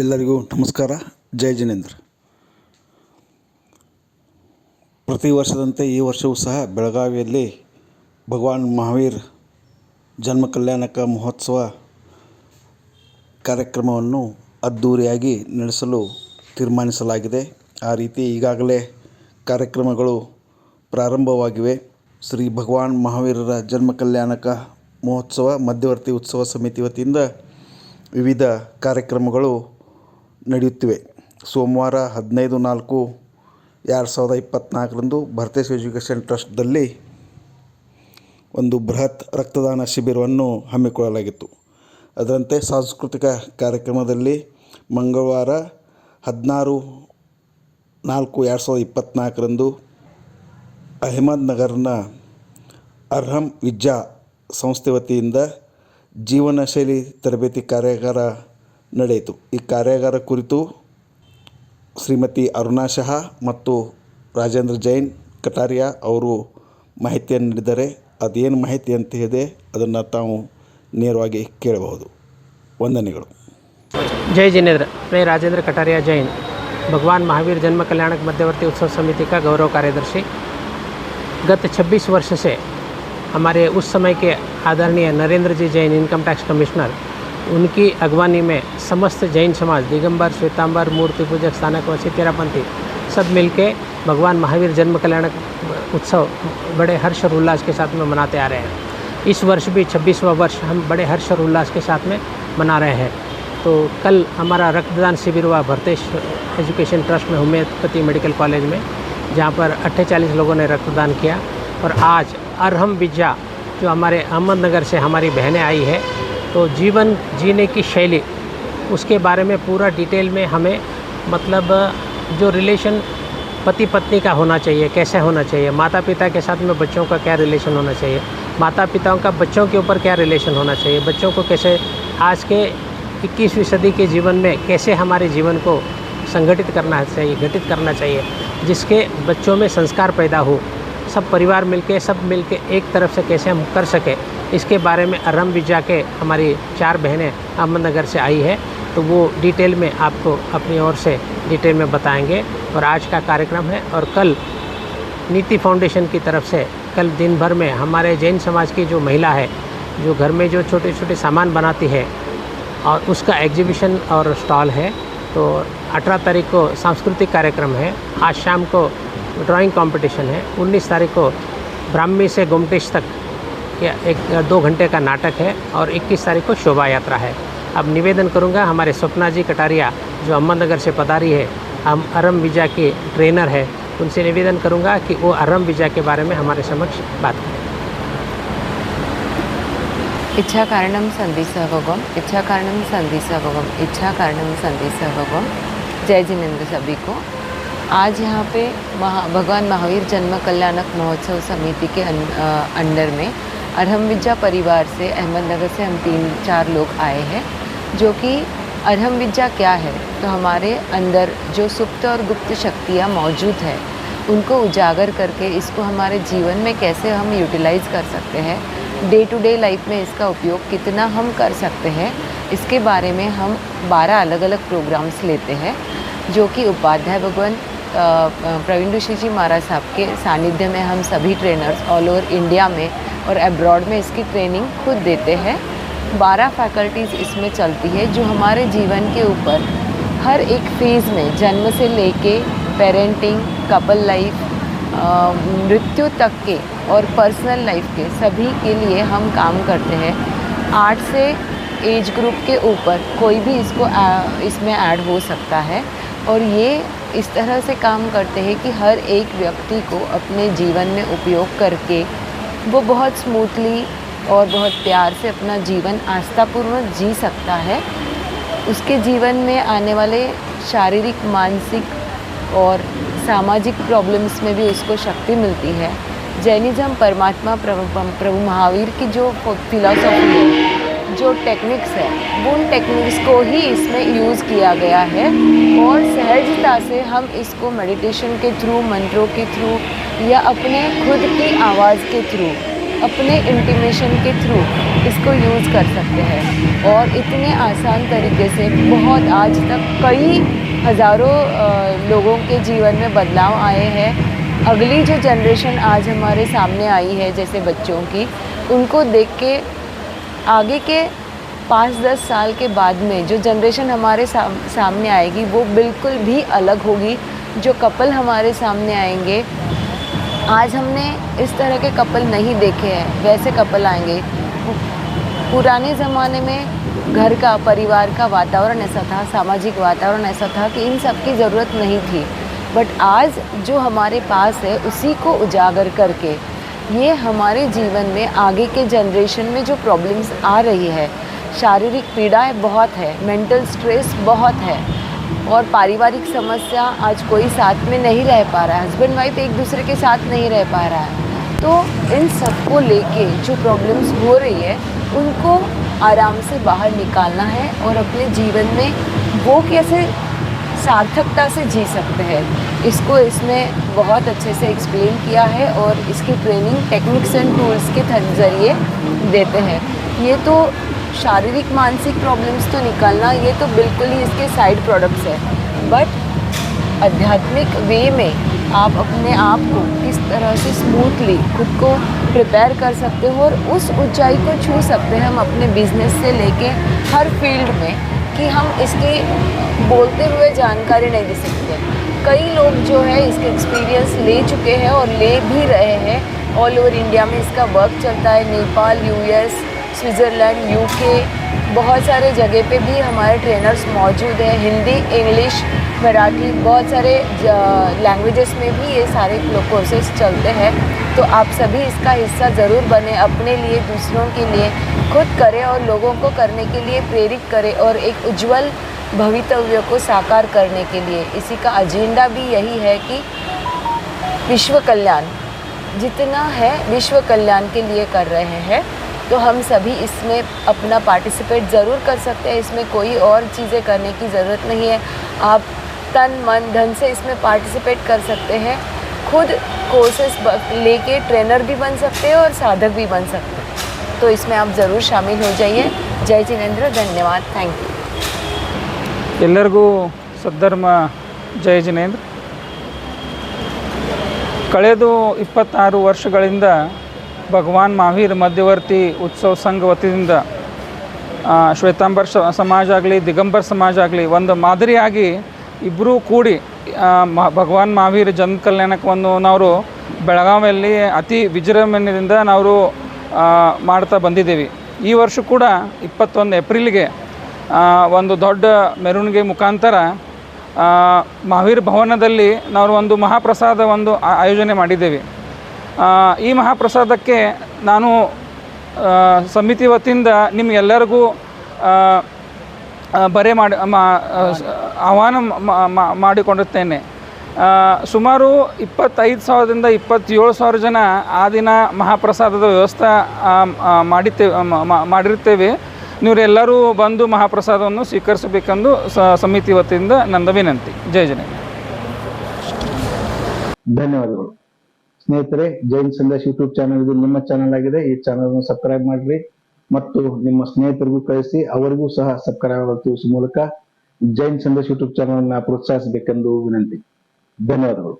ಎಲ್ಲರಿಗೂ ನಮಸ್ಕಾರ. ಜೈ ಜಿನೇಂದ್ರ. ಪ್ರತಿ ವರ್ಷದಂತೆ ಈ ವರ್ಷವೂ ಸಹ ಬೆಳಗಾವಿಯಲ್ಲಿ ಭಗವಾನ್ ಮಹಾವೀರ್ ಜನ್ಮ ಕಲ್ಯಾಣಕ ಮಹೋತ್ಸವ ಕಾರ್ಯಕ್ರಮವನ್ನು ಅದ್ಧೂರಿಯಾಗಿ ನಡೆಸಲು ತೀರ್ಮಾನಿಸಲಾಗಿದೆ. ಆ ರೀತಿ ಈಗಾಗಲೇ ಕಾರ್ಯಕ್ರಮಗಳು ಪ್ರಾರಂಭವಾಗಿವೆ. ಶ್ರೀ ಭಗವಾನ್ ಮಹಾವೀರರ ಜನ್ಮ ಕಲ್ಯಾಣಕ ಮಹೋತ್ಸವ ಮಧ್ಯವರ್ತಿ ಉತ್ಸವ ಸಮಿತಿ ವತಿಯಿಂದ ವಿವಿಧ ಕಾರ್ಯಕ್ರಮಗಳು ನಡೆಯುತ್ತಿವೆ. ಸೋಮವಾರ 15/4/2024 ಭರತೇಶ್ ಎಜುಕೇಷನ್ ಟ್ರಸ್ಟ್ದಲ್ಲಿ ಒಂದು ಬೃಹತ್ ರಕ್ತದಾನ ಶಿಬಿರವನ್ನು ಹಮ್ಮಿಕೊಳ್ಳಲಾಗಿತ್ತು. ಅದರಂತೆ ಸಾಂಸ್ಕೃತಿಕ ಕಾರ್ಯಕ್ರಮದಲ್ಲಿ ಮಂಗಳವಾರ 16/4/2024 ಅಹಮದ್ನಗರ್ನ ಅರ್ಹಮ್ ವಿದ್ಯಾ ಸಂಸ್ಥೆ ವತಿಯಿಂದ ಜೀವನ ಶೈಲಿ ತರಬೇತಿ ಕಾರ್ಯಾಗಾರ ನಡೆಯಿತು. ಈ ಕಾರ್ಯಾಗಾರ ಕುರಿತು ಶ್ರೀಮತಿ ಅರುಣಾ ಶಹಾ ಮತ್ತು ರಾಜೇಂದ್ರ ಜೈನ್ ಕಟಾರಿಯಾ ಅವರು ಮಾಹಿತಿಯನ್ನು ನೀಡಿದ್ದಾರೆ. ಅದೇನು ಮಾಹಿತಿ ಅಂತ ಇದೆ ಅದನ್ನು ತಾವು ನೇರವಾಗಿ ಕೇಳಬಹುದು. ವಂದನೆಗಳು. जय जिनेंद्र. मैं राजेंद्र कटारिया जैन, भगवान महावीर जन्म कल्याणक मध्यवर्ती उत्सव समिति का गौरव कार्यदर्शी. गत 26 वर्ष से हमारे उस समय के आदरणीय नरेंद्र जी जैन इनकम टैक्स कमिश्नर, उनकी अगवानी में समस्त जैन समाज दिगंबर, श्वेतांबर, मूर्ति पूजक, स्थानकवासी, तेरापंथी सब मिलके भगवान महावीर जन्म कल्याणक उत्सव बड़े हर्ष और उल्लास के साथ में मनाते आ रहे हैं. इस वर्ष भी 26वां वर्ष हम बड़े हर्ष और उल्लास के साथ में मना रहे हैं. तो कल हमारा रक्तदान शिविर हुआ भरतेश एजुकेशन ट्रस्ट में होम्योपैथी मेडिकल कॉलेज में, जहाँ पर 48 लोगों ने रक्तदान किया. और आज अरहम विद्या जो हमारे अहमदनगर से हमारी बहनें आई है, तो जीवन जीने की शैली उसके बारे में पूरा डिटेल में हमें मतलब जो रिलेशन पति पत्नी का होना चाहिए, कैसे होना चाहिए, माता पिता के साथ में बच्चों का क्या रिलेशन होना चाहिए, माता पिताओं का बच्चों के ऊपर क्या रिलेशन होना चाहिए, बच्चों को कैसे आज के 21वीं सदी के जीवन में कैसे हमारे जीवन को संगठित करना चाहिए, घटित करना चाहिए, जिसके बच्चों में संस्कार पैदा हो. सब परिवार सब मिलके एक तरफ से कैसे हम कर सके, इसके बारे में अरहम विद्या के हमारी 4 बहनें अहमदनगर से आई है. तो वो डिटेल में आपको अपनी ओर से डिटेल में बताएंगे. और आज का कार्यक्रम है. और कल नीति फाउंडेशन की तरफ से कल दिन भर में हमारे जैन समाज की जो महिला है, जो घर में जो छोटे छोटे सामान बनाती है, और उसका एग्जीबिशन और स्टॉल है. तो 18 तारीख को सांस्कृतिक कार्यक्रम है. आज शाम को ड्राइंग कंपटीशन है. 19 तारीख को ब्राह्मी से गोमटेश तक 2 घंटे का नाटक है. और 21 तारीख को शोभा यात्रा है. अब निवेदन करूंगा हमारे स्वप्ना जी कटारिया जो अहमदनगर से पधारी है, हम अरहम विद्या की ट्रेनर है, उनसे निवेदन करूंगा कि वो अरहम विद्या के बारे में हमारे समक्ष बात करें. इच्छा कारणम संधि सहभोगम, इच्छा कारणम संधि सहभोगम, इच्छा कारणम संधि सहभोगम. जय जिनेंद्र सभी को. आज यहाँ पे भगवान महावीर जन्म कल्याणक महोत्सव समिति के अंडर में अरहम विद्या परिवार से अहमदनगर से हम 3-4 लोग आए हैं. जो कि अरहम विद्या क्या है, तो हमारे अंदर जो सुप्त और गुप्त शक्तियाँ मौजूद है, उनको उजागर करके इसको हमारे जीवन में कैसे हम यूटिलाइज़ कर सकते हैं, डे टू डे लाइफ में इसका उपयोग कितना हम कर सकते हैं, इसके बारे में हम 12 अलग अलग प्रोग्राम्स लेते हैं. जो कि उपाध्याय भगवान प्रवीण ऋषि जी महाराज साहब के सानिध्य में हम सभी ट्रेनर्स ऑल ओवर इंडिया में और एब्रॉड में इसकी ट्रेनिंग खुद देते हैं. 12 फैकल्टीज़ इसमें चलती है जो हमारे जीवन के ऊपर हर एक फेज़ में जन्म से लेके पेरेंटिंग, कपल लाइफ, मृत्यु तक के और पर्सनल लाइफ के सभी के लिए हम काम करते हैं. 8 से एज ग्रुप के ऊपर कोई भी इसमें ऐड हो सकता है. और ये इस तरह से काम करते हैं कि हर एक व्यक्ति को अपने जीवन में उपयोग करके वो बहुत स्मूथली और बहुत प्यार से अपना जीवन आस्थापूर्वक जी सकता है. उसके जीवन में आने वाले शारीरिक, मानसिक और सामाजिक प्रॉब्लम्स में भी उसको शक्ति मिलती है. जैनिज़्म परमात्मा प्रभु महावीर की जो फिलॉसफी है, जो टेक्निक्स है, वो उन टेक्निक्स को ही इसमें यूज़ किया गया है. और सहजता से हम इसको मेडिटेशन के थ्रू, मंत्रों के थ्रू या अपने खुद की आवाज़ के थ्रू अपने इंटीमेशन के थ्रू इसको यूज़ कर सकते हैं और इतने आसान तरीके से बहुत आज तक कई हज़ारों लोगों के जीवन में बदलाव आए हैं। अगली जो जनरेशन आज हमारे सामने आई है जैसे बच्चों की, उनको देख के आगे के 5-10 साल के बाद में जो जनरेशन हमारे सामने आएगी वो बिल्कुल भी अलग होगी। जो कपल हमारे सामने आएंगे, आज हमने इस तरह के कपल नहीं देखे हैं, वैसे कपल आएंगे। पुराने ज़माने में घर का, परिवार का वातावरण ऐसा था, सामाजिक वातावरण ऐसा था कि इन सब की ज़रूरत नहीं थी। बट आज जो हमारे पास है उसी को उजागर करके ये हमारे जीवन में आगे के जनरेशन में जो प्रॉब्लम्स आ रही है, शारीरिक पीड़ाएं बहुत है, मेंटल स्ट्रेस बहुत है और पारिवारिक समस्या, आज कोई साथ में नहीं रह पा रहा है, हस्बैंड वाइफ एक दूसरे के साथ नहीं रह पा रहा है। तो इन सबको लेके जो प्रॉब्लम्स हो रही है उनको आराम से बाहर निकालना है और अपने जीवन में वो कैसे सार्थकता से जी सकते हैं, इसको इसमें बहुत अच्छे से एक्सप्लेन किया है और इसकी ट्रेनिंग टेक्निक्स एंड टूल्स के ज़रिए देते हैं। ये तो शारीरिक मानसिक प्रॉब्लम्स तो निकालना, ये तो बिल्कुल ही इसके साइड प्रोडक्ट्स है। बट आध्यात्मिक वे में आप अपने आप को किस तरह से स्मूथली खुद को प्रिपेयर कर सकते हो और उस ऊंचाई को छू सकते हैं हम अपने बिजनेस से लेके हर फील्ड में, कि हम इसकी बोलते हुए जानकारी नहीं दे सकते। कई लोग जो है इसके एक्सपीरियंस ले चुके हैं और ले भी रहे हैं। ऑल ओवर इंडिया में इसका वर्क चलता है, नेपाल, यूएस, स्विट्ज़रलैंड, यूके, बहुत सारे जगह पे भी हमारे ट्रेनर्स मौजूद हैं। हिंदी, इंग्लिश, मराठी, बहुत सारे लैंग्वेजेस में भी ये सारे कोर्सेज चलते हैं। तो आप सभी इसका हिस्सा ज़रूर बने, अपने लिए, दूसरों के लिए, खुद करें और लोगों को करने के लिए प्रेरित करें और एक उज्जवल भवितव्य को साकार करने के लिए। इसी का एजेंडा भी यही है कि विश्व कल्याण जितना है विश्व कल्याण के लिए कर रहे हैं। तो हम सभी इसमें अपना पार्टिसिपेट ज़रूर कर सकते हैं। इसमें कोई और चीज़ें करने की ज़रूरत नहीं है। आप तन मन धन से इसमें पार्टिसिपेट कर सकते हैं। खुद कोर्सेस लेके ट्रेनर भी बन सकते हैं और साधक भी बन सकते हैं। तो इसमें आप ज़रूर शामिल हो जाइए। जय जिनेंद्र, धन्यवाद, थैंक यू। ಎಲ್ಲರಿಗೂ ಸದ್ಧರ್ಮ ಜಯ ಜಿನೇಂದ್ರ. ಕಳೆದ 26 ವರ್ಷಗಳಿಂದ ಭಗವಾನ್ ಮಹಾವೀರ್ ಮಧ್ಯವರ್ತಿ ಉತ್ಸವ ಸಂಘ ವತಿಯಿಂದ ಶ್ವೇತಾಂಬರ್ ಸಮಾಜ ಆಗಲಿ, ದಿಗಂಬರ್ ಸಮಾಜ ಆಗಲಿ ಒಂದು ಮಾದರಿಯಾಗಿ ಇಬ್ಬರೂ ಕೂಡಿ ಭಗವಾನ್ ಮಹಾವೀರ್ ಜನ ಕಲ್ಯಾಣಕ್ಕೆ ನಾವು ಬೆಳಗಾವಿಯಲ್ಲಿ ಅತಿ ವಿಜೃಂಭಣೆಯಿಂದ ನಾವು ಮಾಡ್ತಾ ಬಂದಿದ್ದೀವಿ. ಈ ವರ್ಷ ಕೂಡ 21 ಏಪ್ರಿಲ್ಗೆ ಒಂದು ದೊಡ್ಡ ಮೆರವಣಿಗೆ ಮುಖಾಂತರ ಮಹಾವೀರ್ ಭವನದಲ್ಲಿ ನಾವು ಒಂದು ಮಹಾಪ್ರಸಾದ ಆಯೋಜನೆ ಮಾಡಿದ್ದೇವೆ. ಈ ಮಹಾಪ್ರಸಾದಕ್ಕೆ ನಾನು ಸಮಿತಿ ವತಿಯಿಂದ ನಿಮಗೆಲ್ಲರಿಗೂ ಆಹ್ವಾನ ಮಾಡಿಕೊಂಡಿರ್ತೇನೆ. ಸುಮಾರು 25,000ದಿಂದ 27,000 ಜನ ಆ ದಿನ ಮಹಾಪ್ರಸಾದದ ವ್ಯವಸ್ಥೆ ಮಾಡಿರ್ತೇವೆ. ನೀವೆಲ್ಲರೂ ಬಂದು ಮಹಾಪ್ರಸಾದವನ್ನು ಸ್ವೀಕರಿಸಬೇಕೆಂದು ಸಮಿತಿ ವತಿಯಿಂದ ನನ್ನ ವಿನಂತಿ. ಜೈ ಜಿನೇಂದ್ರ. ಧನ್ಯವಾದಗಳು ಸ್ನೇಹಿತರೆ. ಜೈನ್ ಸಂದೇಶ್ ಯೂಟ್ಯೂಬ್ ಚಾನಲ್ ಇದು ನಿಮ್ಮ ಚಾನಲ್ ಆಗಿದೆ. ಈ ಚಾನಲ್ ಅನ್ನು ಸಬ್ಸ್ಕ್ರೈಬ್ ಮಾಡ್ರಿ ಮತ್ತು ನಿಮ್ಮ ಸ್ನೇಹಿತರಿಗೂ ಕಳಿಸಿ ಅವರಿಗೂ ಸಹ ಸಬ್ಸ್ಕ್ರೈಬ್ ತಿಳಿಸುವ ಮೂಲಕ ಜೈನ್ ಸಂದೇಶ್ ಯೂಟ್ಯೂಬ್ ಚಾನಲ್ ಅನ್ನು ಪ್ರೋತ್ಸಾಹಿಸಬೇಕೆಂದು ವಿನಂತಿ. ಧನ್ಯವಾದಗಳು.